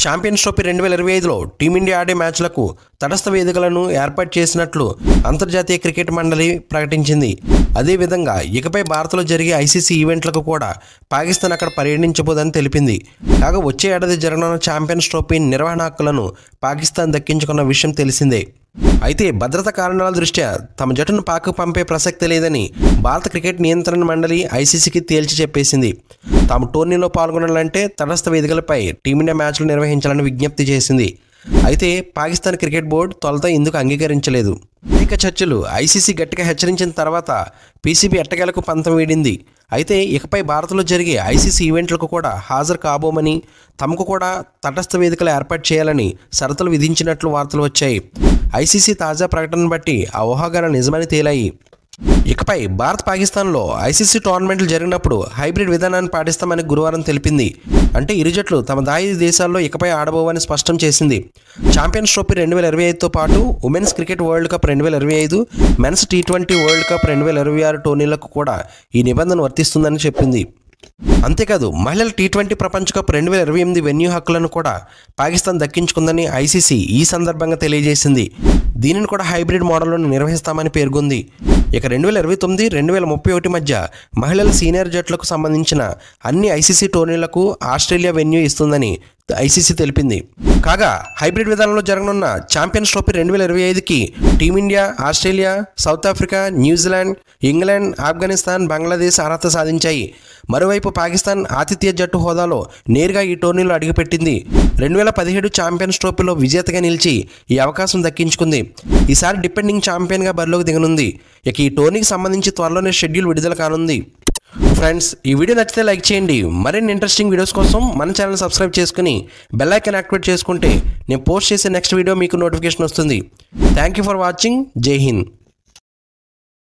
Champions trophy 2025లో team India ఆడే మ్యాచ్లకు తటస్థ వేదికలను ఏర్పాటు చేసినట్లు అంతర్జాతీయ క్రికెట్ మండలి ప్రకటించింది. అదేవిధంగా ఇకపై భారత్లో జరిగే ఐసీసీ ఈవెంట్లకు కూడా పాకిస్తాన్ అక్కడ పర్యటించబోదని తెలిపింది. కాగా వచ్చే ఏడాది జరగనున్న ఛాంపియన్స్ ట్రోఫీ నిర్వహణ హక్కులను పాకిస్తాన్ దక్కించుకున్న విషయం తెలిసిందే. అయితే భద్రతా కారణాల దృష్ట్యా తమ జట్టును పాక్ పంపే ప్రసక్తి లేదని భారత క్రికెట్ నియంత్రణ మండలి ఐసీసీకి తేల్చి చెప్పేసింది. తాము టోర్నీలో పాల్గొనాలంటే తటస్థ వేదికలపై టీమిండియా మ్యాచ్లు నిర్వహించాలని విజ్ఞప్తి చేసింది. అయితే పాకిస్తాన్ క్రికెట్ బోర్డు తొలుత ఇందుకు అంగీకరించలేదు. అనేక చర్చలు ఐసీసీ గట్టిగా హెచ్చరించిన తర్వాత పీసీబీ ఎట్టకేలకు పంతం వీడింది. అయితే ఇకపై భారత్లో జరిగే ఐసీసీ ఈవెంట్లకు కూడా హాజరు కాబోమని, తమకు కూడా తటస్థ వేదికలు ఏర్పాటు చేయాలని షరతులు విధించినట్లు వార్తలు వచ్చాయి. ఐసీసీ తాజా ప్రకటనను బట్టి ఆ ఊహాగానాలు నిజమని తేలాయి. ఇకపై భారత్ పాకిస్తాన్లో ఐసీసీ టోర్నమెంట్లు జరిగినప్పుడు హైబ్రిడ్ విధానాన్ని పాటిస్తామని గురువారం తెలిపింది. అంటే ఇరు జట్లు తమ దాయి దేశాల్లో ఇకపై ఆడబోవని స్పష్టం చేసింది. ఛాంపియన్స్ ట్రోఫీ 2025తో పాటు women's cricket world cup 2025, men's టీ20 వరల్డ్ కప్ 2026 టోర్నీలకు కూడా ఈ నిబంధన వర్తిస్తుందని చెప్పింది. అంతేకాదు మహిళల టీ20 ప్రపంచ కప్ 2028 వెన్యూ హక్కులను కూడా పాకిస్తాన్ దక్కించుకుందని ఐసీసీ ఈ సందర్భంగా తెలియజేసింది. దీనిని కూడా హైబ్రిడ్ మోడల్లో నిర్వహిస్తామని పేర్కొంది. ఇక 2029, 2031 మధ్య మహిళల సీనియర్ జట్లకు సంబంధించిన అన్ని ఐసీసీ టోర్నీలకు ఆస్ట్రేలియా వెన్యూ ఇస్తుందని ఐసీసీ తెలిపింది. కాగా హైబ్రిడ్ విధానంలో జరగనున్న ఛాంపియన్స్ ట్రోఫీ 2025కి team India, Australia, South Africa, New Zealand, England, Afghanistan, Bangladesh అర్హత సాధించాయి. మరోవైపు పాకిస్తాన్ ఆతిథ్య జట్టు హోదాలో నేరుగా ఈ టోర్నీలో అడుగుపెట్టింది. 2017 ఛాంపియన్స్ ట్రోఫీలో విజేతగా నిలిచి ఈ అవకాశం దక్కించుకుంది. ఈసారి డిపెండింగ్ ఛాంపియన్గా బరిలోకి దిగనుంది. ఇక ఈ టోర్నీకి సంబంధించి త్వరలోనే షెడ్యూల్ విడుదల కానుంది. ఫ్రెండ్స్, ఈ వీడియో నచ్చితే లైక్ చేయండి. మరిన్ని ఇంట్రెస్టింగ్ వీడియోస్ కోసం మన ఛానల్ సబ్స్క్రైబ్ చేసుకుని బెల్ ఐకాన్ యాక్టివేట్ చేసుకుంటే నేను పోస్ట్ చేసే నెక్స్ట్ వీడియో మీకు నోటిఫికేషన్ వస్తుంది. Thank you for watching. జై హింద్.